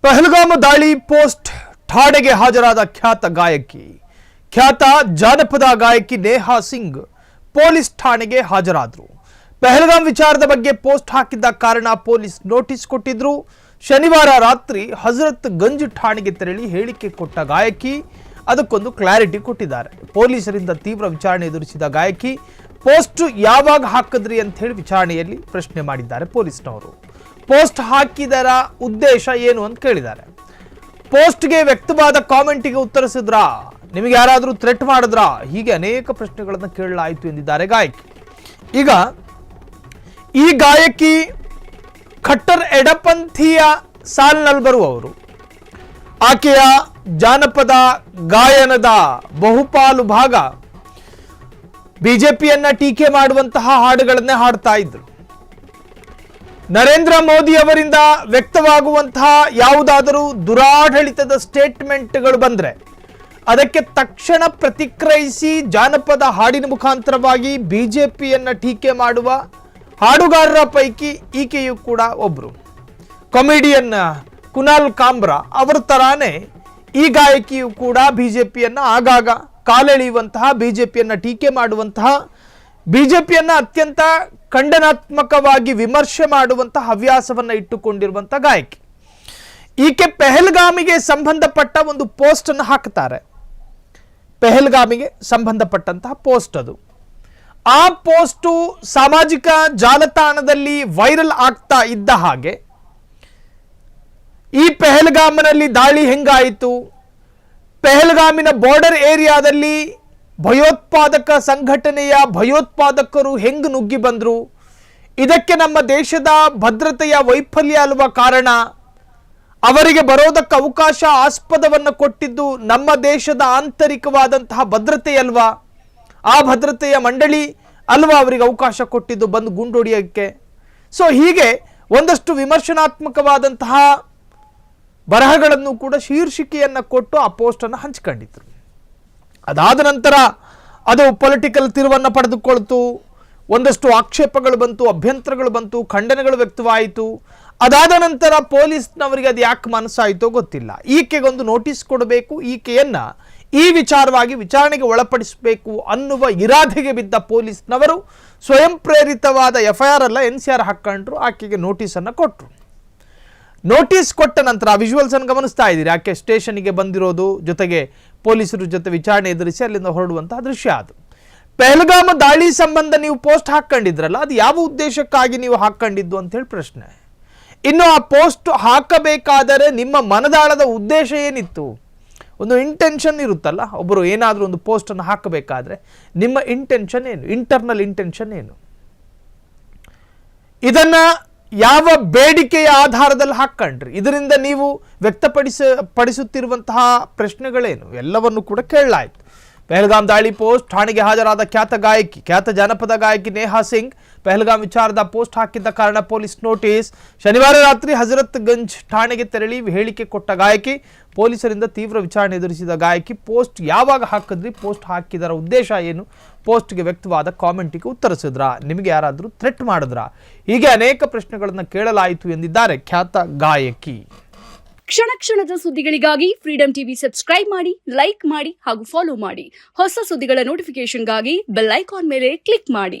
ಪಹಲ್ಗಾಮ್ ದಾಳಿ ಪೋಸ್ಟ್ ಠಾಣೆಗೆ ಹಾಜರಾದ ಖ್ಯಾತ ಗಾಯಕಿ ಖ್ಯಾತ ಜಾನಪದ ಗಾಯಕಿ ನೇಹಾ ಸಿಂಗ್ ಪೊಲೀಸ್ ಠಾಣೆಗೆ ಹಾಜರಾದರು. ಪಹಲ್ಗಾಮ್ ವಿಚಾರದ ಬಗ್ಗೆ ಪೋಸ್ಟ್ ಹಾಕಿದ್ದ ಕಾರಣ ಪೊಲೀಸ್ ನೋಟಿಸ್ ಕೊಟ್ಟಿದ್ರು. ಶನಿವಾರ ರಾತ್ರಿ ಹಜರತ್ ಗಂಜ್ ಠಾಣೆಗೆ ತೆರಳಿ ಹೇಳಿಕೆ ಕೊಟ್ಟ ಗಾಯಕಿ ಅದಕ್ಕೊಂದು ಕ್ಲಾರಿಟಿ ಕೊಟ್ಟಿದ್ದಾರೆ. ಪೊಲೀಸರಿಂದ ತೀವ್ರ ವಿಚಾರಣೆ ಎದುರಿಸಿದ ಗಾಯಕಿ ಪೋಸ್ಟ್ ಯಾವಾಗ ಹಾಕಿದ್ರಿ ಅಂತ ಹೇಳಿ ವಿಚಾರಣೆಯಲ್ಲಿ ಪ್ರಶ್ನೆ ಮಾಡಿದ್ದಾರೆ ಪೊಲೀಸ್ನವರು. ಪೋಸ್ಟ್ ಹಾಕಿದರ ಉದ್ದೇಶ ಏನು ಅಂತ ಕೇಳಿದ್ದಾರೆ. ಪೋಸ್ಟ್ಗೆ ವ್ಯಕ್ತವಾದ ಕಾಮೆಂಟಿಗೆ ಉತ್ತರಿಸಿದ್ರಾ, ನಿಮಗೆ ಯಾರಾದರೂ ಥ್ರೆಟ್ ಮಾಡಿದ್ರಾ, ಹೀಗೆ ಅನೇಕ ಪ್ರಶ್ನೆಗಳನ್ನು ಕೇಳಲಾಯಿತು ಎಂದಿದ್ದಾರೆ ಗಾಯಕಿ. ಈಗ ಈ ಗಾಯಕಿ ಖಟ್ಟರ್ ಎಡಪಂಥೀಯ ಸಾಲಿನಲ್ಲಿ ಬರುವವರು. ಆಕೆಯ ಜಾನಪದ ಗಾಯನದ ಬಹುಪಾಲು ಭಾಗ ಬಿಜೆಪಿಯನ್ನ ಟೀಕೆ ಮಾಡುವಂತಹ ಹಾಡುಗಳನ್ನೇ ಹಾಡ್ತಾ ಇದ್ರು. ನರೇಂದ್ರ ಮೋದಿ ಅವರಿಂದ ವ್ಯಕ್ತವಾಗುವಂತಹ ಯಾವುದಾದರೂ ದುರಾಡಳಿತದ ಸ್ಟೇಟ್ಮೆಂಟ್ಗಳು ಬಂದ್ರೆ ಅದಕ್ಕೆ ತಕ್ಷಣ ಪ್ರತಿಕ್ರಿಯಿಸಿ ಜಾನಪದ ಹಾಡಿನ ಮುಖಾಂತರವಾಗಿ ಬಿಜೆಪಿಯನ್ನ ಟೀಕೆ ಮಾಡುವ ಹಾಡುಗಾರರ ಪೈಕಿ ಈಕೆಯು ಕೂಡ ಒಬ್ರು. ಕಾಮಿಡಿಯನ್ ಕುನಾಲ್ ಕಾಮ್ರಾ ಅವರ ತರಾನೇ ಈ ಗಾಯಕಿಯು ಕೂಡ ಬಿಜೆಪಿಯನ್ನ ಆಗಾಗ ಕಾಲೆಳೆಯುವಂತಹ, ಬಿಜೆಪಿಯನ್ನ ಟೀಕೆ ಮಾಡುವಂತಹ, ಬಿಜೆಪಿಯನ್ನ ಅತ್ಯಂತ ಖಂಡನಾತ್ಮಕವಾಗಿ ವಿಮರ್ಶೆ ಮಾಡುವಂತಹ ಹವ್ಯಾಸವನ್ನ ಇಟ್ಟುಕೊಂಡಿರುವಂತಹ ಗಾಯಕಿ. ಈಕೆ ಪೆಹಲ್ಗಾಮಿಗೆ ಸಂಬಂಧಪಟ್ಟ ಒಂದು ಪೋಸ್ಟ್ ಅನ್ನು ಹಾಕ್ತಾರೆ. ಪೆಹಲ್ಗಾಮಿಗೆ ಸಂಬಂಧಪಟ್ಟಂತಹ ಪೋಸ್ಟ್ ಅದು. ಆ ಪೋಸ್ಟು ಸಾಮಾಜಿಕ ಜಾಲತಾಣದಲ್ಲಿ ವೈರಲ್ ಆಗ್ತಾ ಇದ್ದ ಹಾಗೆ ಈ ಪೆಹಲ್ಗಾಮ್ನಲ್ಲಿ ದಾಳಿ ಹೆಂಗಾಯಿತು, ಪೆಹಲ್ಗಾಮಿನ ಬಾರ್ಡರ್ ಏರಿಯಾದಲ್ಲಿ ಭಯೋತ್ಪಾದಕ ಸಂಘಟನೆಯ ಭಯೋತ್ಪಾದಕರು ಹೆಂಗ್ ನುಗ್ಗಿ ಬಂದ್ರು, ಇದಕ್ಕೆ ನಮ್ಮ ದೇಶದ ಭದ್ರತೆಯ ವೈಫಲ್ಯ ಅಲ್ವಾ ಕಾರಣ, ಅವರಿಗೆ ಬರೋದಕ್ಕೆ ಅವಕಾಶ ಆಸ್ಪದವನ್ನು ಕೊಟ್ಟಿದ್ದು ನಮ್ಮ ದೇಶದ ಆಂತರಿಕವಾದಂತಹ ಭದ್ರತೆ ಅಲ್ವಾ, ಆ ಭದ್ರತೆಯ ಮಂಡಳಿ ಅಲ್ವಾ ಅವರಿಗೆ ಅವಕಾಶ ಕೊಟ್ಟಿದ್ದು ಬಂದು ಗುಂಡೊಡಿಯೋಕ್ಕೆ. ಸೊ ಹೀಗೆ ಒಂದಷ್ಟು ವಿಮರ್ಶನಾತ್ಮಕವಾದಂತಹ ಬರಹಗಳನ್ನು ಕೂಡ ಶೀರ್ಷಿಕೆಯನ್ನು ಕೊಟ್ಟು ಆ ಪೋಸ್ಟನ್ನು ಹಂಚಿಕೊಂಡಿದ್ರು. ಅದಾದ ನಂತರ ಅದು ಪೊಲಿಟಿಕಲ್ ತಿರುವನ್ನು ಪಡೆದುಕೊಳ್ತು. ಒಂದಷ್ಟು ಆಕ್ಷೇಪಗಳು ಬಂತು, ಅಭ್ಯಂತರಗಳು ಬಂತು, ಖಂಡನೆಗಳು ವ್ಯಕ್ತವಾಯಿತು. ಅದಾದ ನಂತರ ಪೊಲೀಸ್ನವರಿಗೆ ಅದು ಯಾಕೆ ಮನಸ್ಸಾಯಿತೋ ಗೊತ್ತಿಲ್ಲ, ಈಕೆಗೊಂದು ನೋಟಿಸ್ ಕೊಡಬೇಕು, ಈಕೆಯನ್ನ ಈ ವಿಚಾರವಾಗಿ ವಿಚಾರಣೆಗೆ ಒಳಪಡಿಸಬೇಕು ಅನ್ನುವ ಇರಾದೆಗೆ ಬಿದ್ದ ಪೊಲೀಸ್ನವರು ಸ್ವಯಂ ಪ್ರೇರಿತವಾದ FIR ಅಲ್ಲ NCR ಹಾಕೊಂಡ್ರು. ಆಕೆಗೆ ನೋಟಿಸನ್ನು ಕೊಟ್ಟರು. ನೋಟಿಸ್ ಕೊಟ್ಟ ನಂತರ ವಿಜುವಲ್ಸ್ ಅನ್ನು ಗಮನಿಸ್ತಾ ಇದ್ದೀರಿ. ಆಕೆ ಸ್ಟೇಷನ್ಗೆ ಬಂದಿರೋದು, ಜೊತೆಗೆ ಪೊಲೀಸರ ಜೊತೆ ವಿಚಾರಣೆ ಎದುರಿಸಿ ಅಲ್ಲಿಂದ ಹೊರಡುವಂತಹ ದೃಶ್ಯ ಅದು. ಪೆಹಲ್ಗಾಮ್ ದಾಳಿ ಸಂಬಂಧ ನೀವು ಪೋಸ್ಟ್ ಹಾಕೊಂಡಿದ್ರಲ್ಲ, ಅದು ಯಾವ ಉದ್ದೇಶಕ್ಕಾಗಿ ನೀವು ಹಾಕೊಂಡಿದ್ದು ಅಂತ ಹೇಳಿ ಪ್ರಶ್ನೆ. ಇನ್ನು ಆ ಪೋಸ್ಟ್ ಹಾಕಬೇಕಾದರೆ ನಿಮ್ಮ ಮನದಾಳದ ಉದ್ದೇಶ ಏನಿತ್ತು? ಒಂದು ಇಂಟೆನ್ಷನ್ ಇರುತ್ತಲ್ಲ, ಒಬ್ಬರು ಏನಾದರೂ ಒಂದು ಪೋಸ್ಟನ್ನು ಹಾಕಬೇಕಾದ್ರೆ ನಿಮ್ಮ ಇಂಟೆನ್ಷನ್ ಏನು, ಇಂಟರ್ನಲ್ ಇಂಟೆನ್ಷನ್ ಏನು, ಇದನ್ನ ಯಾವ ಬೇಡಿಕೆಯ ಆಧಾರದಲ್ಲಿ ಹಾಕೊಂಡ್ರಿ, ಇದರಿಂದ ನೀವು ವ್ಯಕ್ತಪಡಿಸುತ್ತಿರುವಂತಹ ಪ್ರಶ್ನೆಗಳೇನು, ಎಲ್ಲವನ್ನು ಕೂಡ ಕೇಳಲಾಯಿತು. ಪೆಹಲ್ಗಾಮ್ ದಾಳಿ ಪೋಸ್ಟ್ ಠಾಣೆಗೆ ಹಾಜರಾದ ಖ್ಯಾತ ಜಾನಪದ ಗಾಯಕಿ ನೇಹಾ ಸಿಂಗ್ ಪೆಹಲ್ಗಾಮ್ ವಿಚಾರದ ಪೋಸ್ಟ್ ಹಾಕಿದ್ದ ಕಾರಣ ಪೊಲೀಸ್ ನೋಟಿಸ್. ಶನಿವಾರ ರಾತ್ರಿ ಹಜರತ್ ಗಂಜ್ ಠಾಣೆಗೆ ತೆರಳಿ ಹೇಳಿಕೆ ಕೊಟ್ಟ ಗಾಯಕಿ, ಪೊಲೀಸರಿಂದ ತೀವ್ರ ವಿಚಾರಣೆ ಎದುರಿಸಿದ ಗಾಯಕಿ ಪೋಸ್ಟ್ ಯಾವಾಗ ಹಾಕಿದ್ರಿ, ಪೋಸ್ಟ್ ಹಾಕಿದರ ಉದ್ದೇಶ ಏನು, ಪೋಸ್ಟ್ಗೆ ವ್ಯಕ್ತವಾದ ಕಾಮೆಂಟಿಗೆ ಉತ್ತರಿಸಿದ್ರಾ, ನಿಮಗೆ ಯಾರಾದರೂ ಥ್ರೆಟ್ ಮಾಡಿದ್ರಾ, ಹೀಗೆ ಅನೇಕ ಪ್ರಶ್ನೆಗಳನ್ನು ಕೇಳಲಾಯಿತು ಎಂದಿದ್ದಾರೆ ಖ್ಯಾತ ಗಾಯಕಿ. ಕ್ಷಣ ಕ್ಷಣದ ಸುದ್ದಿಗಳಿಗಾಗಿ ಫ್ರೀಡಂ ಟಿವಿ ಸಬ್ಸ್ಕ್ರೈಬ್ ಮಾಡಿ, ಲೈಕ್ ಮಾಡಿ ಹಾಗೂ ಫಾಲೋ ಮಾಡಿ. ಹೊಸ ಸುದ್ದಿಗಳ ನೋಟಿಫಿಕೇಶನ್ಗಾಗಿ ಬೆಲ್ ಐಕಾನ್ ಮೇಲೆ ಕ್ಲಿಕ್ ಮಾಡಿ.